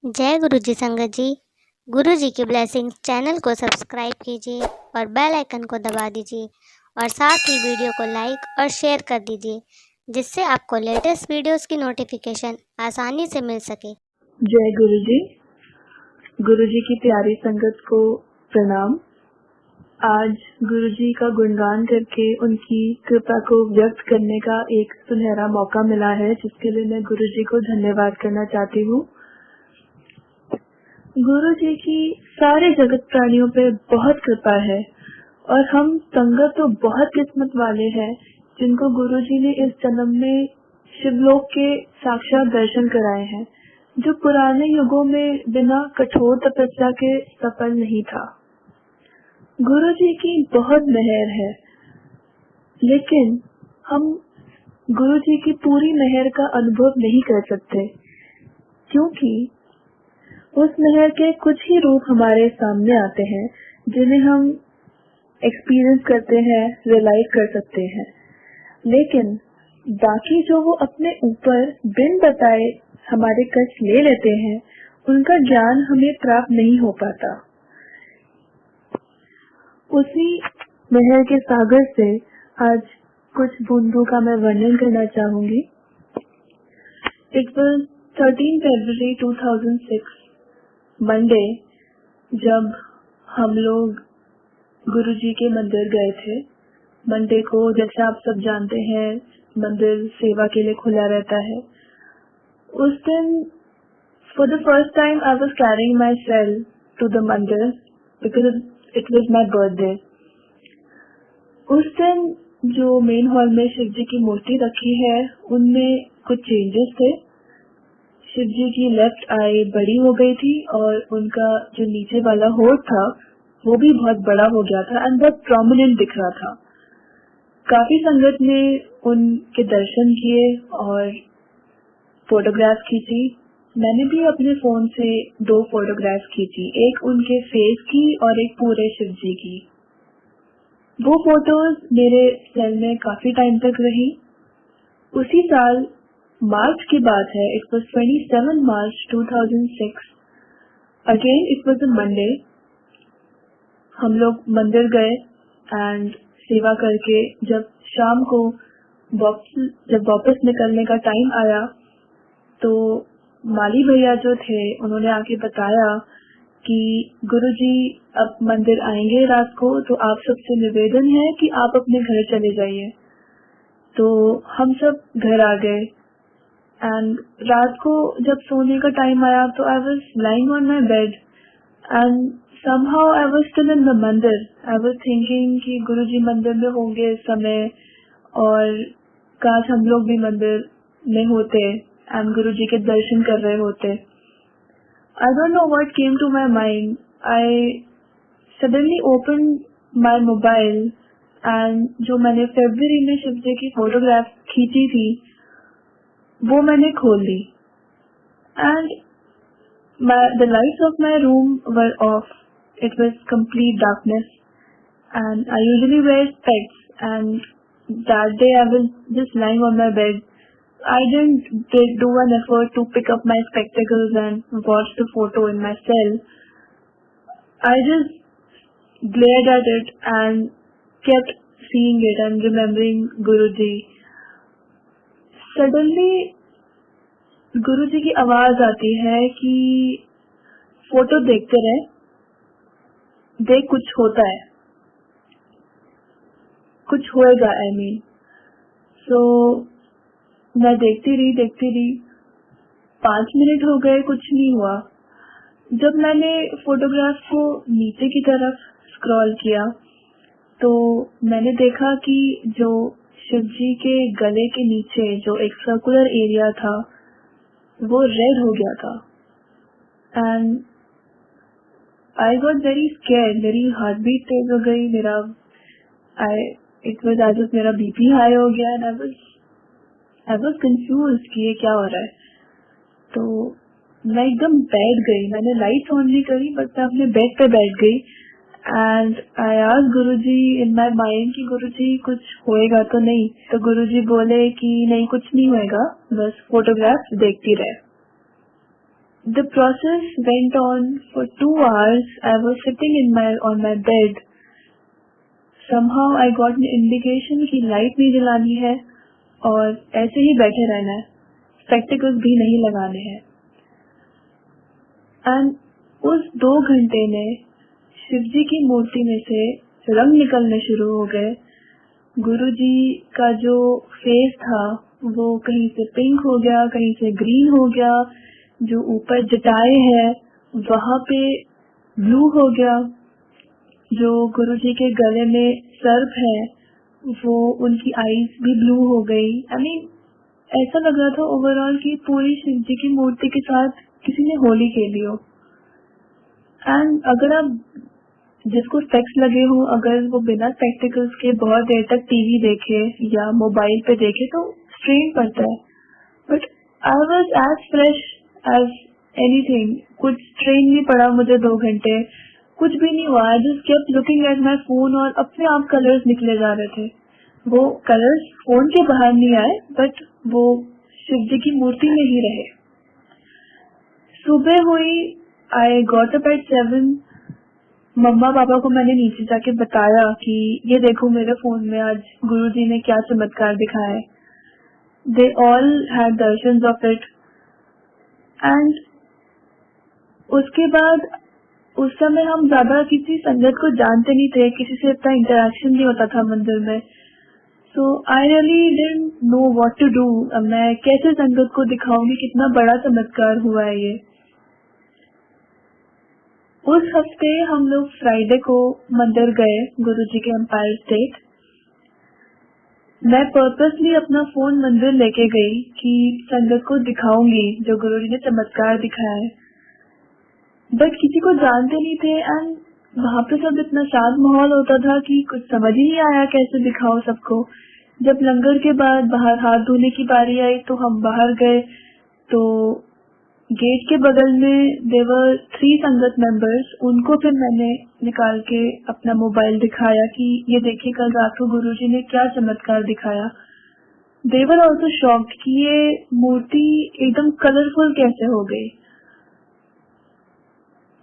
जय गुरु जी संगत जी। गुरु जी की ब्लेसिंग्स। चैनल को सब्सक्राइब कीजिए और बेल आइकन को दबा दीजिए और साथ ही वीडियो को लाइक और शेयर कर दीजिए, जिससे आपको लेटेस्ट वीडियोस की नोटिफिकेशन आसानी से मिल सके। जय गुरु जी। गुरु जी की प्यारी संगत को प्रणाम। आज गुरु जी का गुणगान करके उनकी कृपा को व्यक्त करने का एक सुनहरा मौका मिला है, जिसके लिए मैं गुरु जी को धन्यवाद करना चाहती हूँ। गुरु जी की सारे जगत प्राणियों पे बहुत कृपा है और हम संगत तो बहुत किस्मत वाले हैं जिनको गुरु जी ने इस जन्म में शिवलोक के साक्षात दर्शन कराए हैं, जो पुराने युगों में बिना कठोर तपस्या के सफल नहीं था। गुरु जी की बहुत मेहर है, लेकिन हम गुरु जी की पूरी मेहर का अनुभव नहीं कर सकते, क्योंकि उस मेहर के कुछ ही रूप हमारे सामने आते हैं जिन्हें हम एक्सपीरियंस करते हैं, रियलाइज कर सकते हैं। लेकिन बाकी जो वो अपने ऊपर बिन बताए हमारे कष्ट ले लेते हैं, उनका ज्ञान हमें प्राप्त नहीं हो पाता। उसी मेहर के सागर से आज कुछ बूंदों का मैं वर्णन करना चाहूंगी। It was 13 February 2006 मंडे, जब हम लोग गुरु जी के मंदिर गए थे। मंडे को, जैसे आप सब जानते हैं, मंदिर सेवा के लिए खुला रहता है। उस दिन for the first time I was carrying myself to the मंदिर because it was my birthday. उस दिन जो मेन हॉल में शिव जी की मूर्ति रखी है, उनमें कुछ चेंजेस थे। शिव जी की लेफ्ट आई बड़ी हो गई थी और उनका जो नीचे वाला होठ था वो भी बहुत बड़ा हो गया था एंड बहुत प्रोमिनेंट दिख रहा था। काफी संगत ने उनके दर्शन किए और फोटोग्राफ खींची। मैंने भी अपने फोन से 2 फोटोग्राफ खींची, एक उनके फेस की और एक पूरे शिव जी की। वो फोटोज मेरे सेल में काफी टाइम तक रही। उसी साल मार्च की बात है, it was 27 March 2006। Again it was a Monday. हम लोग मंदिर गए एंड सेवा करके जब शाम को वापस निकलने का टाइम आया, तो माली भैया जो थे उन्होंने आके बताया कि गुरुजी अब मंदिर आएंगे रात को, तो आप सबसे निवेदन है कि आप अपने घर चले जाइए। तो हम सब घर आ गए एंड रात को जब सोने का टाइम आया तो I was lying on my bed and somehow I was still in the मंदिर। I was thinking कि गुरुजी मंदिर में होंगे इस समय और काश हम लोग भी मंदिर में होते एंड गुरुजी के दर्शन कर रहे होते। I don't know what came to my mind. I suddenly opened my mobile and जो मैंने फरवरी में शिव जी की फोटोग्राफ खींची थी वो मैंने खोल ली and the lights of my room were off. It was complete darkness and I usually wear specs, and that day I was just lying on my bed. I didn't do an effort to pick up my spectacles and watch the photo in my cell. I just glared at it and kept seeing it and remembering Guruji. Suddenly गुरुजी की आवाज आती है कि photo देखते रहे, देख कुछ होता है, कुछ होएगा। I mean, so मैं देखती रही 5 मिनट हो गए, कुछ नहीं हुआ। जब मैंने फोटोग्राफ को नीचे की तरफ स्क्रॉल किया तो मैंने देखा कि जो शिव जी के गले के नीचे जो एक सर्कुलर एरिया था वो रेड हो गया था and I got very scared. मेरी हार्ट बीट तेज हो गई, इट वाज एज इफ मेरा बीपी हाई हो गया एंड आई वाज कंफ्यूज्ड कि ये क्या हो रहा है। तो मैं एकदम बैठ गई, मैंने लाइट ऑन नहीं करी बट मैं अपने बेड पे बैठ गई and I asked Guruji in my mind कि गुरुजी कुछ होएगा तो नहीं। तो गुरुजी बोले कि नहीं, कुछ नहीं होएगा, बस फोटोग्राफ देखती रहे। The process went on for 2 hours. I was sitting on my bed. Somehow I got an indication कि लाइट नहीं जलानी है और ऐसे ही बैठे रहना है, स्पेक्टिकल्स भी नहीं लगाने हैं। एंड उस 2 घंटे में शिवजी की मूर्ति में से रंग निकलने शुरू हो गए। गुरुजी का जो फेस था वो कहीं से पिंक हो गया, कहीं से ग्रीन हो गया, जो ऊपर जटाएं है वहां पे ब्लू हो गया, जो गुरुजी के गले में सर्प है वो उनकी आईज भी ब्लू हो गई। आई मीन ऐसा लग रहा था ओवरऑल कि पूरी शिवजी की मूर्ति के साथ किसी ने होली खेली हो। एंड अगर आप जिसको स्पेक्स लगे हो, अगर वो बिना स्पेक्टिकल्स के बहुत देर तक टीवी देखे या मोबाइल पे देखे तो स्ट्रेन पड़ता है, but I was as fresh as anything. कुछ स्ट्रेन नहीं पड़ा मुझे 2 घंटे, कुछ भी नहीं हुआ। I just kept looking at my phone और अपने आप कलर्स निकले जा रहे थे। वो कलर्स फोन के बाहर नहीं आए बट वो शिवजी की मूर्ति में ही रहे। सुबह हुई, आई गॉट अप एट 7। मम्मा पापा को मैंने नीचे जाके बताया कि ये देखो मेरे फोन में आज गुरुजी ने क्या चमत्कार दिखाया है। They all had darshans of it. And उसके बाद उस समय हम ज्यादा किसी संगत को जानते नहीं थे, किसी से इतना इंटरेक्शन नहीं होता था मंदिर में। So I really didn't know what to do. मैं कैसे संगत को दिखाऊंगी कितना बड़ा चमत्कार हुआ है ये। उस हफ्ते हम लोग फ्राइडे को मंदिर गए गुरुजी के एम्पायर स्टेट। मैं पर्पसली अपना फोन मंदिर लेके गई कि संगत को दिखाऊंगी जो गुरुजी ने चमत्कार दिखाया है, बट किसी को जानते नहीं थे। एंड वहां पे सब इतना शांत माहौल होता था कि कुछ समझ ही नहीं आया कैसे दिखाओ सबको। जब लंगर के बाद बाहर हाथ धोने की बारी आई तो हम बाहर गए, तो गेट के बगल में देवर 3 संगत मेंबर्स, उनको फिर मैंने निकाल के अपना मोबाइल दिखाया कि ये देखिए कल रात को गुरुजी ने क्या चमत्कार दिखाया। दे वर आल्सो शॉक्ड कि ये मूर्ति एकदम कलरफुल कैसे हो गई।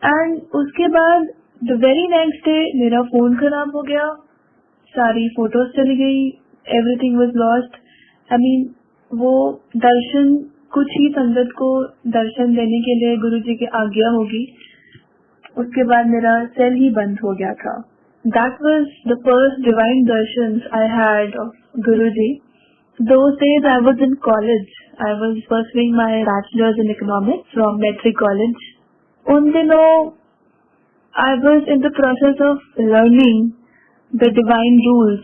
एंड उसके बाद द वेरी नेक्स्ट डे मेरा फोन खराब हो गया, सारी फोटोज चली गई, everything was lost. I mean वो दर्शन कुछ ही संगत को दर्शन देने के लिए गुरुजी की आज्ञा होगी, उसके बाद मेरा सेल ही बंद हो गया था। That was the first divine Darshan I had of Guruji. Those days I was in college. I was pursuing my bachelor's in economics from Metric College. उन दिनों I was in the process of learning the divine rules.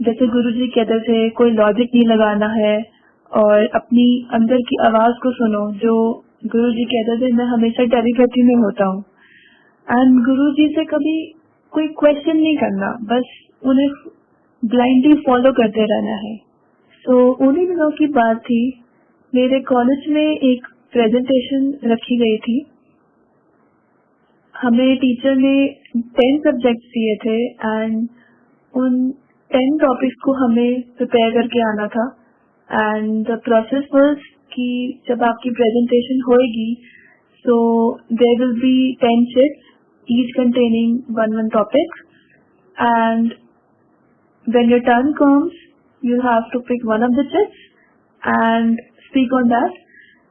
जैसे गुरुजी कहते थे कोई logic नहीं लगाना है और अपनी अंदर की आवाज को सुनो। जो गुरुजी कहते थे मैं हमेशा टेलीपैथी में होता हूँ। एंड गुरुजी से कभी कोई क्वेश्चन नहीं करना, बस उन्हें ब्लाइंडली फॉलो करते रहना है। तो उन्हीं दिनों की बात थी, मेरे कॉलेज में एक प्रेजेंटेशन रखी गई थी। हमें टीचर ने 10 सब्जेक्ट्स दिए थे एंड उन 10 टॉपिक्स को हमें प्रिपेयर करके आना था। एंड द प्रोसेस वाज कि जब आपकी प्रेजेंटेशन होएगी so there will be 10 sheets each containing one topic, and when your turn comes you have to pick one of the chips and speak on that.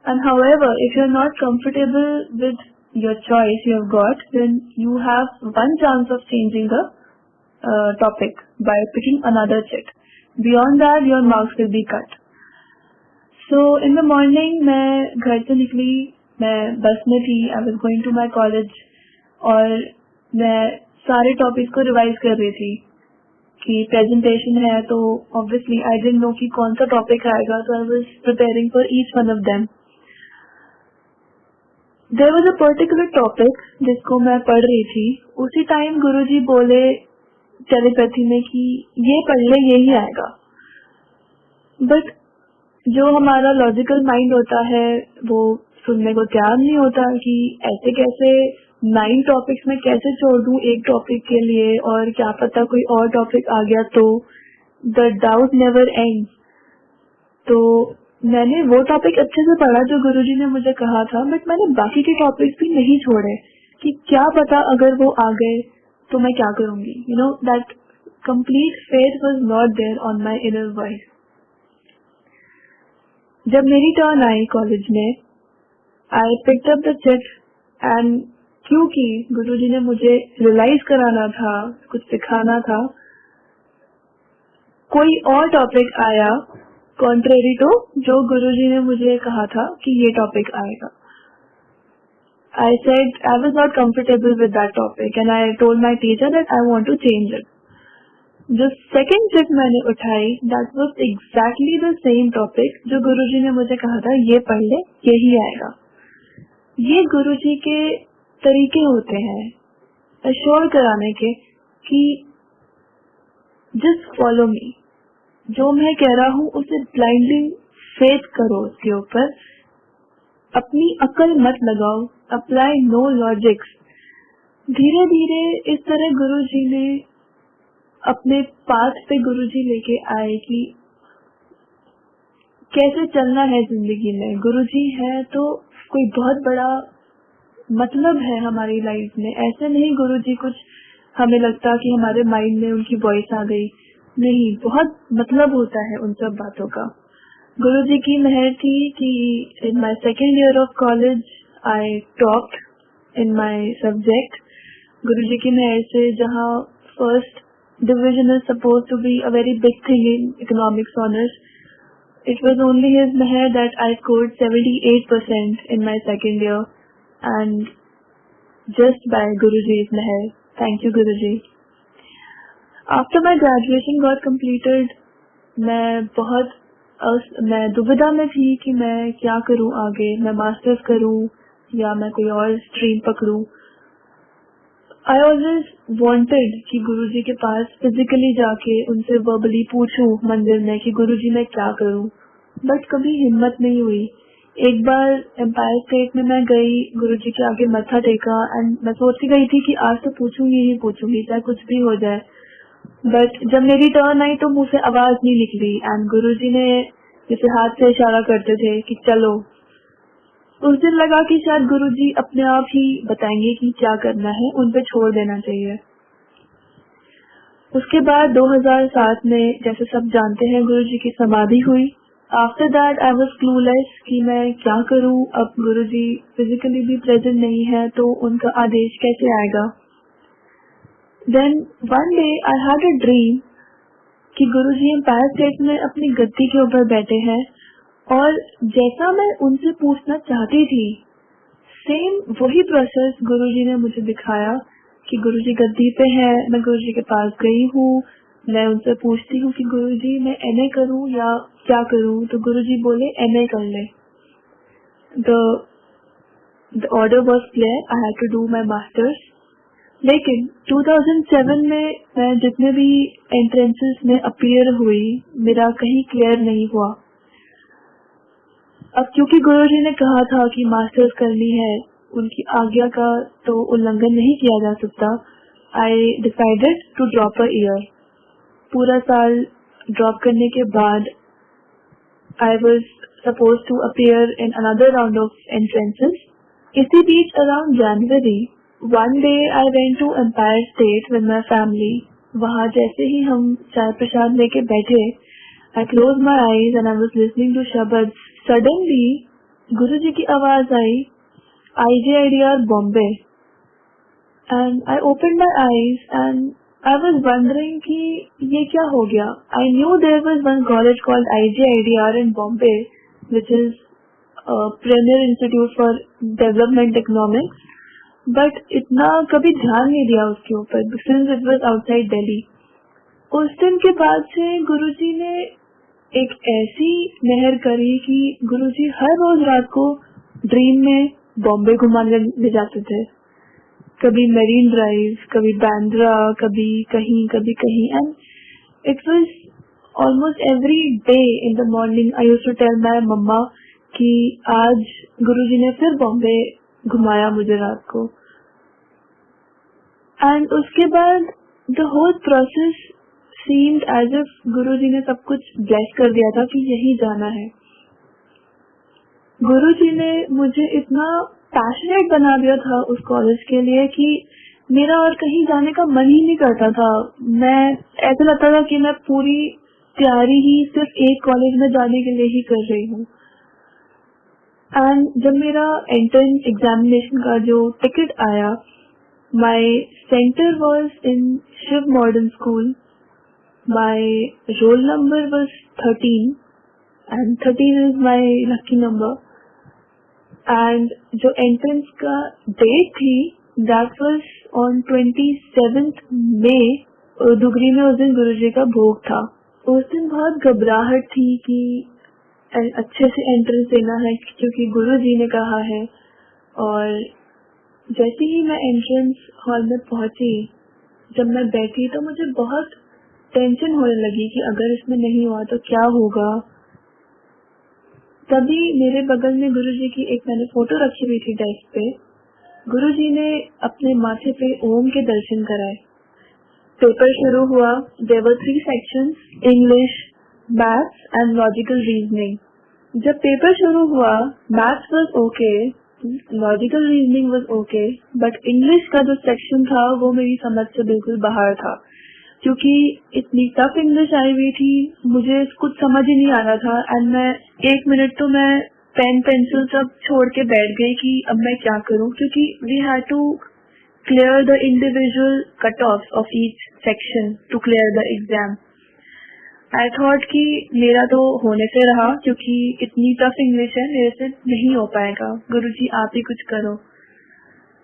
And however, if you're not comfortable with your choice you have got, then you have one chance of changing the topic by picking another chip. Beyond that, your marks will be cut. So in the morning, मैं घर से निकली, मैं बस में थी, I was going to my college, और मैं सारे टॉपिक्स को रिवाइज कर रही थी कि प्रेजेंटेशन है तो ऑब्वियसली आई डिडंट नो कि कौन सा टॉपिक आएगा, तो I was preparing for each one of them. There was a particular topic जिसको मैं पढ़ रही थी। उसी टाइम गुरुजी बोले टेलीपैथी में कि ये पढ़ ले, यही आएगा। बट जो हमारा लॉजिकल माइंड होता है वो सुनने को तैयार नहीं होता कि ऐसे कैसे 9 टॉपिक्स में कैसे छोड़ दूं एक टॉपिक के लिए, और क्या पता कोई और टॉपिक आ गया तो। The doubt never ends. तो मैंने वो टॉपिक अच्छे से पढ़ा जो गुरुजी ने मुझे कहा था, बट मैंने बाकी के टॉपिक्स भी नहीं छोड़े कि क्या पता अगर वो आ गए तो मैं क्या करूंगी. You know that complete faith was not there on my inner voice. जब मेरी टर्न आई कॉलेज में, I picked up the chit and क्योंकि गुरुजी ने मुझे रियलाइज कराना था, कुछ सिखाना था, कोई और टॉपिक आया कॉन्ट्रेरी टू जो गुरुजी ने मुझे कहा था कि ये टॉपिक आएगा. I said I was not comfortable with that topic and I told my teacher that I want to change it. जो second tip मैंने उठाई, that was exactly the same topic जो गुरुजी ने मुझे कहा था ये पढ़ ले, यही आएगा. ये गुरुजी के तरीके होते हैं अश्योर कराने के कि just follow me. जो मैं कह रहा हूँ उसे ब्लाइंडली फेथ करो, उसके ऊपर अपनी अकल मत लगाओ, अप्लाई नो लॉजिक्स. धीरे धीरे इस तरह गुरुजी ने अपने पाथ पे गुरुजी लेके आए कि कैसे चलना है जिंदगी में. गुरुजी है तो कोई बहुत बड़ा मतलब है हमारी लाइफ में. ऐसे नहीं गुरुजी कुछ हमें लगता कि हमारे माइंड में उनकी वॉइस आ गई, नहीं, बहुत मतलब होता है उन सब बातों का. गुरुजी की मेहर थी कि in my second year of college I topped in my subject. Guruji की मेहर से जहाँ first division is suppose to be a very big thing in economics honours, it was only his मेहर that I scored 78% in my second year, and just by Guruji's meher. Thank you Guruji. After my graduation got completed, मैं दुविधा में थी कि मैं क्या करूं आगे. मैं मास्टर्स करूं या मैं कोई और स्ट्रीम पकड़ूं. आई ऑलवेज वांटेड कि गुरुजी के पास फिजिकली जाके उनसे वर्बली पूछूं मंदिर में कि गुरुजी मैं क्या करूं, बट कभी हिम्मत नहीं हुई. एक बार एम्पायर स्टेट में मैं गई, गुरुजी के आगे मत्था टेका एंड मैं सोच गई थी कि आज तो पूछूंगी ही पूछूंगी, चाहे कुछ भी हो जाए. बट जब मेरी टर्न आई तो मुंह से आवाज नहीं निकली एंड गुरुजी ने जैसे हाथ से इशारा करते थे कि चलो. उस दिन लगा कि शायद गुरुजी अपने आप ही बताएंगे कि क्या करना है, उन पे छोड़ देना चाहिए. उसके बाद 2007 में जैसे सब जानते हैं गुरुजी की समाधि हुई. After that I was clueless कि मैं क्या करूं. अब गुरुजी फिजिकली भी प्रेजेंट नहीं है तो उनका आदेश कैसे आएगा. Then one day I had a dream कि गुरुजी एम्पायर स्टेट में अपनी गद्दी के ऊपर बैठे हैं और जैसा मैं उनसे पूछना चाहती थी सेम वही प्रोसेस गुरुजी ने मुझे दिखाया कि गुरुजी गद्दी पे है. मैं गुरुजी के पास गई हूँ, मैं उनसे पूछती हूँ कि गुरुजी मैं एमए करूँ या क्या करूँ, तो गुरुजी बोले एमए कर ले. The order was clear, I had to do my masters. लेकिन 2007 में मैं जितने भी एंट्रेंसेस में अपीयर हुई, मेरा कहीं क्लियर नहीं हुआ. अब क्योंकि गुरुजी ने कहा था कि मास्टर्स करनी है, उनकी आज्ञा का तो उल्लंघन नहीं किया जा सकता. I decided to drop a year. पूरा साल ड्रॉप करने के बाद I was suppose to appear in another round of entrances. इसी बीच around January one day I went to Empire State with my family. वहाँ जैसे ही हम चाय प्रसाद लेके बैठे, I close my eyes and I was listening to शब्द. सडनली गुरुजी की आवाज आई, IJIDR Bombay. And I open my eyes and I was wondering कि ये क्या हो गया. I knew there was one college called IJIDR in Bombay, which is a premier institute for development economics, but इतना कभी ध्यान नहीं दिया उसके ऊपर since it was outside Delhi. उस दिन के बाद से गुरुजी ने एक ऐसी मेहर करी कि गुरुजी हर रोज रात को ड्रीम में बॉम्बे घुमाने ले जाते थे. कभी मेरीन ड्राइव, कभी बांद्रा, कभी कहीं and it was almost every day in the morning. I used to tell my mamma कि आज गुरुजी ने फिर बॉम्बे घुमाया मुझे रात को. एंड उसके बाद the whole process seemed as if Guruji ने सब कुछ ब्लेस कर दिया था कि यही जाना है. गुरुजी ने मुझे इतना पैशनेट बना दिया था उस कॉलेज के लिए कि मेरा और कहीं जाने का मन ही नहीं करता था। मैं ऐसा लगता था कि मैं पूरी तैयारी ही सिर्फ एक कॉलेज में जाने के लिए ही कर रही हूँ। एंड जब मेरा एंट्रेंस एग्जामिनेशन का जो टिकट आया, my centre was in Shiv Modern School, my roll number was 13 and 13 is my lucky number. And जो एंट्रेंस का डेट थी that was on 27 May. Dugri में उस दिन गुरुजी का भोग था। उस दिन बहुत घबराहट थी कि अच्छे से एंट्रेंस देना है क्योंकि गुरुजी ने कहा है। और जैसे ही मैं एंट्रेंस हॉल में पहुंची, जब मैं बैठी तो मुझे बहुत टेंशन होने लगी कि अगर इसमें नहीं हुआ तो क्या होगा। तभी मेरे बगल में गुरुजी की एक मैंने फोटो रखी हुई थी डेस्क पे। गुरुजी ने अपने माथे पे ओम के दर्शन कराए। पेपर शुरू हुआ। There were 3 sections, English, maths and logical reasoning. जब पेपर शुरू हुआ, maths was okay, logical reasoning was okay, but English का जो सेक्शन था वो मेरी समझ से बिल्कुल बाहर था क्योंकि इतनी टफ इंग्लिश आई हुई थी, मुझे कुछ समझ ही नहीं आ रहा था। एंड मैं 1 मिनट तो मैं पेन पेंसिल सब छोड़ के बैठ गई कि अब मैं क्या करूं, क्योंकि we had to clear the individual cutoffs of each section to clear the exam. I thought कि मेरा तो होने से रहा क्योंकि इतनी टफ इंग्लिश है, मेरे से नहीं हो पाएगा, गुरुजी आप ही कुछ करो।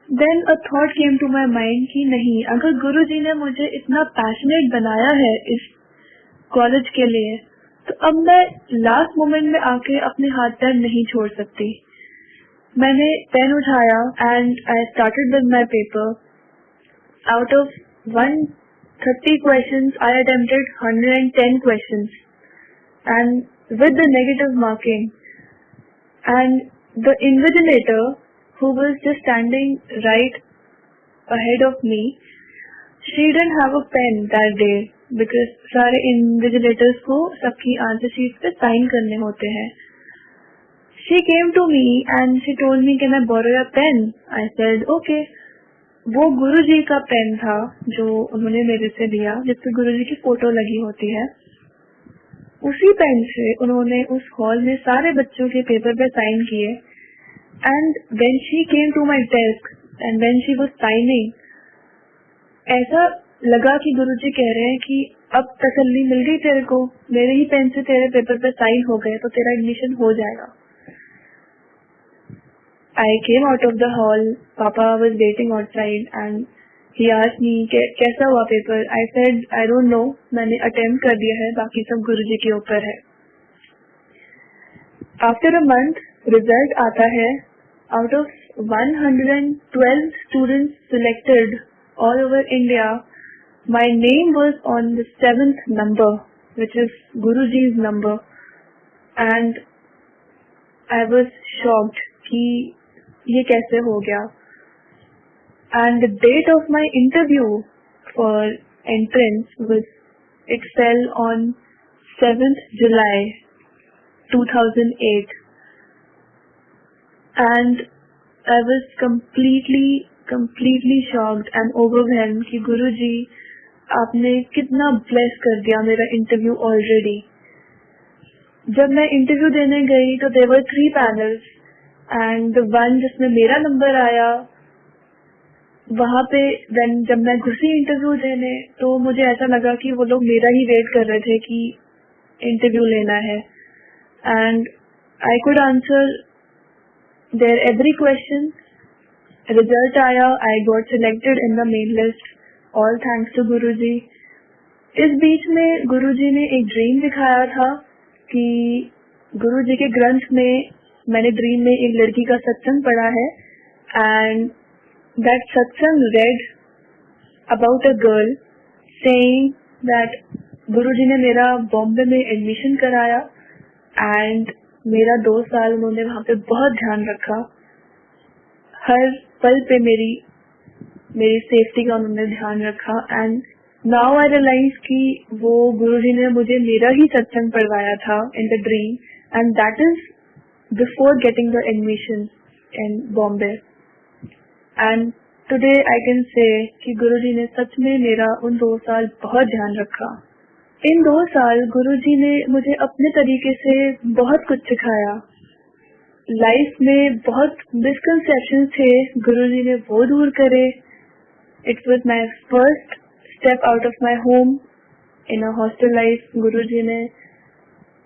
Then a thought came to my mind कि नहीं, अगर गुरुजी ने मुझे इतना पैशनेट बनाया है इस कॉलेज के लिए तो अब मैं लास्ट मोमेंट में आके अपने हाथ पैर नहीं छोड़ सकती। मैंने पेन उठाया and I started with my paper. Out of 130 questions I attempted 110 questions and with the negative marking. And the invigilator who was just standing right ahead of me, she didn't have a pen that day because सारे invigilators को सबकी answer sheet पे sign करने होते हैं। She came to me and she told me can I borrow your pen? I said okay. वो गुरुजी का pen था जो उन्होंने मेरे से लिया, जिसपे गुरुजी की फोटो लगी होती है। उसी पेन से उन्होंने उस हॉल में सारे बच्चों के पेपर पे साइन किए। And when she came to my desk and when she was signing, ऐसा लगा कि गुरुजी कह रहे हैं कि अब तसल्ली मिल गई तेरे को, मेरे ही पेन से तेरे पेपर पे साइन हो गए तो तेरा एडमिशन हो जाएगा। I came out of the hall. Papa was waiting outside and he asked me कैसा हुआ paper? I said I don't know, मैंने अटेम्प्ट कर दिया है, बाकी सब गुरुजी के ऊपर है। After a month रिजल्ट आता है। Out of 112 students selected all over India, my name was on the 7th number, which is Guruji's number, and I was shocked कि ये कैसे हो गया। And the date of my interview for entrance it fell on 7th July 2008. And I was completely shocked and overwhelmed कि गुरुजी आपने कितना bless कर दिया मेरा इंटरव्यू ऑलरेडी। जब मैं इंटरव्यू देने गई तो there were 3 panels and the one जिसमें मेरा नंबर आया, वहाँ पे जब मैं घुसी इंटरव्यू देने तो मुझे ऐसा लगा कि वो लोग मेरा ही वेट कर रहे थे कि इंटरव्यू लेना है। And I could answer their every question. Result आया, I got selected in the main list, all thanks to गुरुजी। इस बीच में गुरुजी ने एक ड्रीम दिखाया था कि गुरुजी के ग्रंथ में मैंने ड्रीम में एक लड़की का सत्संग पढ़ा है and that satsang read about a girl saying that गुरुजी ने मेरा बॉम्बे में एडमिशन कराया and मेरा 2 साल उन्होंने वहाँ पे बहुत ध्यान रखा। हर पल पे मेरी सेफ्टी का उन्होंने ध्यान रखा। एंड नाउ आई रियलाइज कि वो गुरुजी ने मुझे मेरा ही सत्संग पढ़वाया था इन the dream and that is before getting the admission in Bombay. And today I can say कि गुरुजी ने सच में मेरा उन 2 साल बहुत ध्यान रखा। इन 2 साल गुरुजी ने मुझे अपने तरीके से बहुत कुछ सिखाया। लाइफ में बहुत मिसकंसेप्शन थे, गुरुजी ने वो दूर करे। It was my first step out of my home in a hostel life. Guruji ने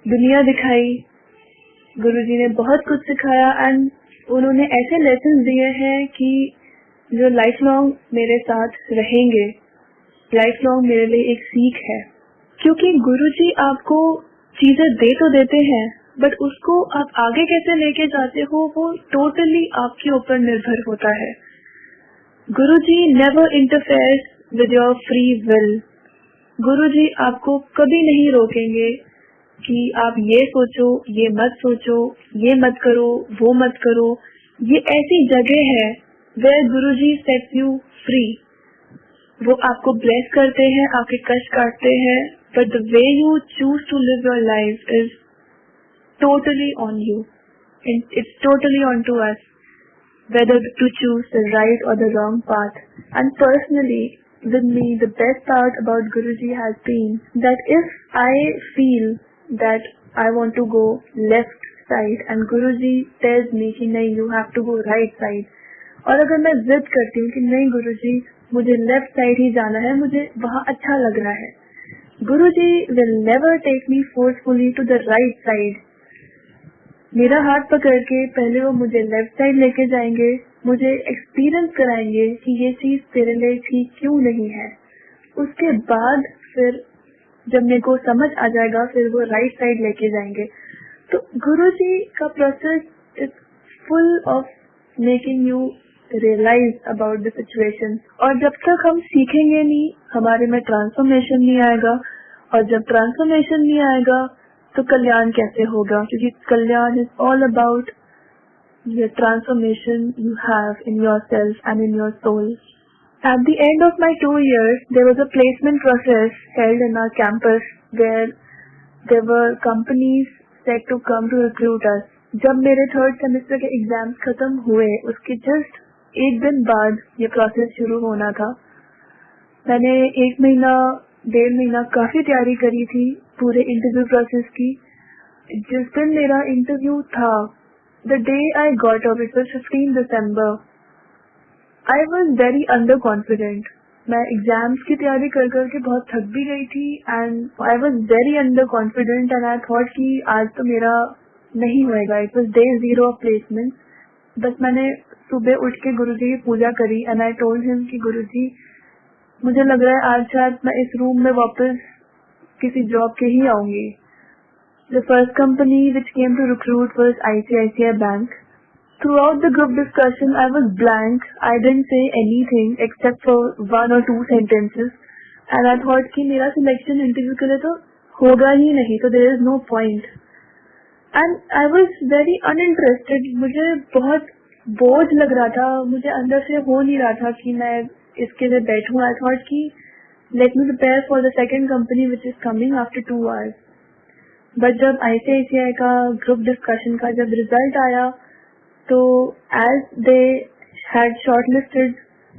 दुनिया दिखाई, गुरुजी ने बहुत कुछ सिखाया एंड उन्होंने ऐसे लेसन दिए हैं कि जो लाइफ लॉन्ग मेरे साथ रहेंगे, लाइफ लॉन्ग मेरे लिए एक सीख है। क्योंकि गुरुजी आपको चीजें दे तो देते हैं, बट उसको आप आगे कैसे लेके जाते हो वो टोटली आपके ऊपर निर्भर होता है। Guruji never interferes with your free will. Guruji आपको कभी नहीं रोकेंगे कि आप ये सोचो, ये मत सोचो, ये मत करो, वो मत करो। ये ऐसी जगह है where Guruji sets you free. वो आपको ब्लेस करते हैं, आपके कष्ट काटते हैं, but the way you choose to live your life is totally on you, and it's totally on to us whether to choose the right or the wrong path. And personally, with me, the best part about Guruji has been that if I feel that I want to go left side and Guruji tells me कि नहीं, you have to go right side, और अगर मैं जिद करती हूँ कि नहीं गुरुजी मुझे लेफ्ट साइड ही जाना है, मुझे वहाँ अच्छा लग रहा है, Guruji will never take me forcefully to the right side. मेरा हाथ पकड़ के पहले वो मुझे लेफ्ट साइड लेके जाएंगे, मुझे एक्सपीरियंस कराएंगे कि ये चीज तेरे लिए ठीक क्यों नहीं है। उसके बाद फिर जब मेरे को समझ आ जाएगा फिर वो राइट साइड लेके जाएंगे। तो गुरुजी का process is full of making you realise about the situation. और जब तक हम सीखेंगे नहीं, हमारे में ट्रांसफॉर्मेशन नहीं आएगा, और जब ट्रांसफॉर्मेशन नहीं आएगा तो कल्याण कैसे होगा? क्योंकि कल्याण is all about the transformation you have in yourself and in your soul. At the end of my 2 years, there was a placement process held in our campus where there were companies set to come to recruit us. जब मेरे 3rd semester के exams खत्म हुए, उसके just 1 दिन बाद ये process शुरू होना था। मैंने 1 महीना 1.5 महीना काफी तैयारी करी थी पूरे इंटरव्यू प्रोसेस की। जिस दिन मेरा इंटरव्यू था, the day I got up, it was 15 December. I was very underconfident. मैं एग्जाम्स की तैयारी कर करके बहुत थक भी गई थी and I was very underconfident and I thought कि आज तो मेरा नहीं होएगा। It was day 0 of placement. बस मैंने सुबह उठ के गुरुजी की पूजा करी एंड आई टोल्ड हिम कि गुरुजी मुझे लग रहा है आज शायद मैं इस रूम में वापस किसी जॉब के ही आऊंगी। The first company which came to recruit was ICICI Bank. Throughout the group discussion, I was blank. I didn't say anything except for 1 or 2 sentences. And I thought कि मेरा selection interview के लिए तो होगा ही नहीं, तो there is no point. And I was very uninterested. मुझे बहुत बोझ लग रहा था, मुझे अंदर से हो नहीं रहा था कि मैं इसके लिए बैठूं। I thought कि let me prepare for the second company which is coming after 2 hours. But जब ICICI का group discussion का जब result आया, तो as they had shortlisted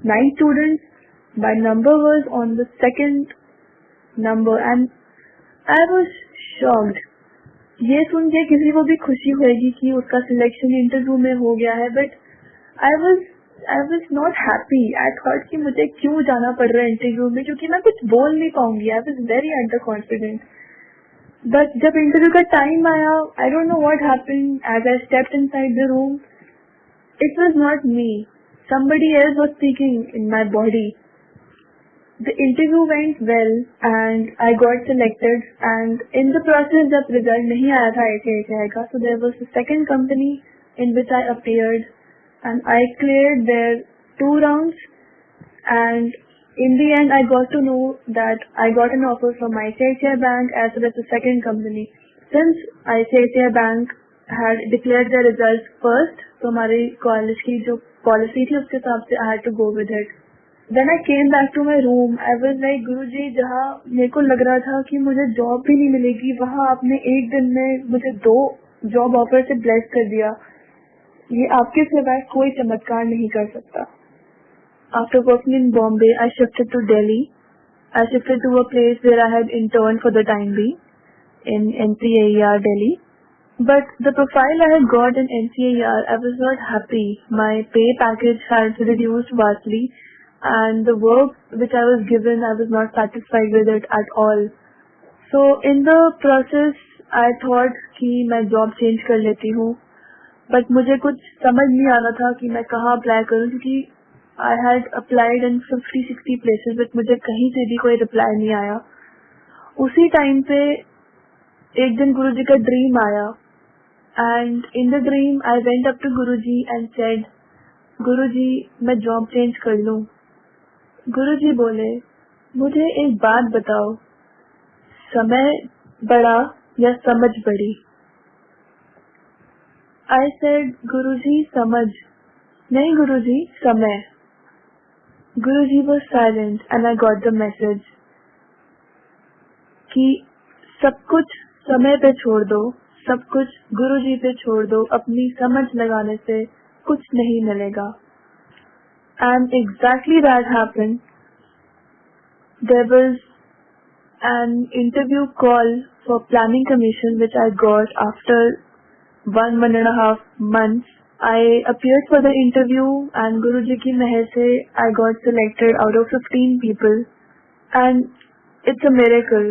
9 students, my number was on the second number and I was shocked. ये सुन के किसी को भी खुशी होगी कि उसका सिलेक्शन इंटरव्यू में हो गया है, but I was not happy. I thought कि मुझे क्यों जाना पड़ रहा है इंटरव्यू में, क्योंकि मैं कुछ बोल नहीं पाऊंगी। I was very underconfident. But जब इंटरव्यू का टाइम आया, I don't know what happened. As I stepped inside the room, it was not me. Somebody else was speaking in my body. The interview went well and I got selected. And in the process, जब result नहीं आया था ICICI का, so there was a second company in which I appeared, and I cleared their 2 rounds. And in the end, I got to know that I got an offer from ICICI Bank as well as the second company. Since ICICI Bank had declared their results first, तो हमारी college की जो policy थी उसके हिसाब से I had to go with it. When I came back to my room, I was like, गुरुजी, जहाँ मेरे को लग रहा था कि मुझे जॉब भी नहीं मिलेगी, वहाँ आपने 1 दिन में मुझे 2 जॉब ऑफर से ब्लेस कर दिया, ये आपके सिवाय कोई चमत्कार नहीं कर सकता। After working in Bombay, I shifted to Delhi. I shifted to a place where I had interned for the time being in NCAER Delhi. But the profile I had got in NCAER, I was not happy. My pay package had reduced vastly, and the work which I was given, I was not satisfied with it at all. So in the process, I thought कि मैं job change कर लेती हूँ, but मुझे कुछ समझ नहीं आ रहा था कि मैं कहाँ अप्लाई करूँ, क्योंकि I had applied in 50-60 places, but मुझे कहीं से भी कोई रिप्लाई नहीं आया। उसी टाइम पे एक दिन गुरुजी का ड्रीम आया, and in the dream I went up to Guruji and said, Guruji मैं जॉब चेंज कर लूँ। गुरुजी बोले, मुझे एक बात बताओ, समय बड़ा या समझ बड़ी? आई सेड, गुरुजी समझ नहीं, गुरुजी समय। Guruji was silent and I got the message कि सब कुछ समय पे छोड़ दो, सब कुछ गुरुजी पे छोड़ दो, अपनी समझ लगाने से कुछ नहीं मिलेगा। And exactly that happened. There was an interview call for planning commission which I got after 1.5 months. I appeared for the interview and Guruji ki meher se I got selected out of 15 people, and it's a miracle,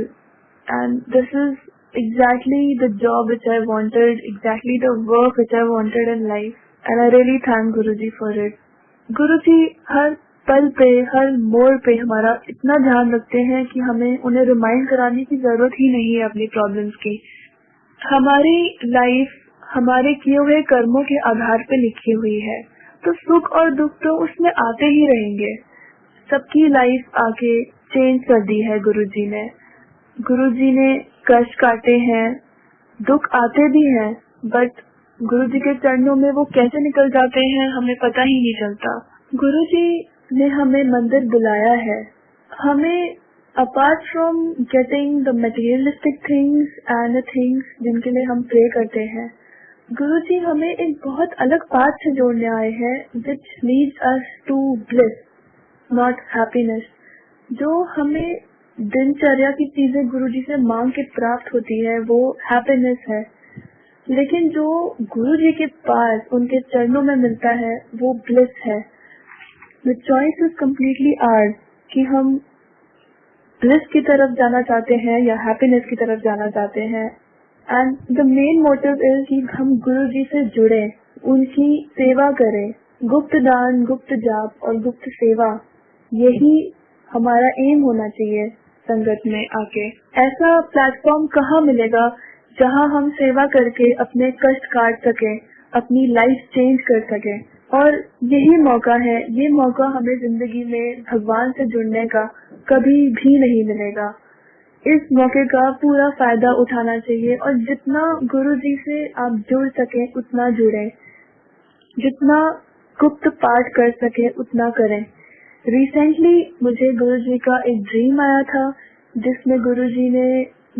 and this is exactly the job which I wanted, exactly the work which I wanted in life, and I really thank Guruji for it. Guruji हर पल पे, हर मोड़ पे हमारा इतना ध्यान रखते हैं कि हमें उन्हें रिमाइंड कराने की जरूरत ही नहीं है अपनी प्रॉब्लम्स की। हमारी लाइफ हमारे किए हुए कर्मों के आधार पे लिखी हुई है, तो सुख और दुख तो उसमें आते ही रहेंगे। सबकी लाइफ आके चेंज कर दी है गुरुजी ने। गुरुजी ने कष्ट काटे हैं, दुख आते भी हैं, बट गुरुजी के चरणों में वो कैसे निकल जाते हैं हमें पता ही नहीं चलता। गुरुजी ने हमें मंदिर बुलाया है, हमें apart from getting the materialistic things and the things जिनके लिए हम प्रे करते हैं, गुरुजी हमें एक बहुत अलग पाथ से जोड़ने आए हैं, which leads us to bliss, not happiness. जो हमें दिनचर्या की चीजें गुरुजी से मांग के प्राप्त होती है वो हैप्पीनेस है, लेकिन जो गुरुजी के पास उनके चरणों में मिलता है वो ब्लिस है। The choice is completely ours कि हम bliss की तरफ जाना चाहते हैं या happiness की तरफ जाना चाहते हैं। And the main motive is कि हम गुरु जी से जुड़े, उनकी सेवा करें, गुप्त दान, गुप्त जाप और गुप्त सेवा, यही हमारा एम होना चाहिए संगत में आके। ऐसा प्लेटफॉर्म कहाँ मिलेगा जहाँ हम सेवा करके अपने कष्ट काट सके, अपनी लाइफ चेंज कर सके, और यही मौका है, ये मौका हमें जिंदगी में भगवान से जुड़ने का कभी भी नहीं मिलेगा। इस मौके का पूरा फायदा उठाना चाहिए और जितना गुरु जी से आप जुड़ सके उतना जुड़ें, जितना गुप्त पाठ कर सके उतना करें। रिसेंटली मुझे गुरु जी का एक ड्रीम आया था जिसमें गुरु जी ने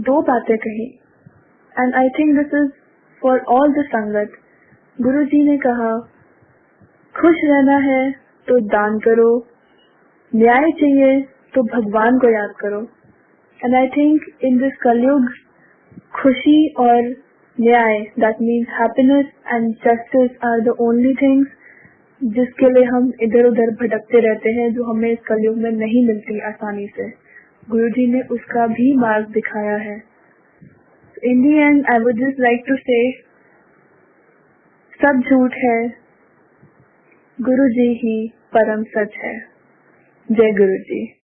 2 बातें कही, and I think this is for all the संगत। गुरु जी ने कहा, खुश रहना है तो दान करो, न्याय चाहिए तो भगवान को याद करो। And I think in this Kalyug खुशी और न्याय, that means happiness and justice are the only things जिसके लिए हम इधर उधर भटकते रहते हैं, जो हमें इस कलयुग में नहीं मिलती आसानी से। गुरुजी ने उसका भी मार्ग दिखाया है। In the end I would just like to say, सब झूठ है, गुरु जी ही परम सच है। जय गुरु जी।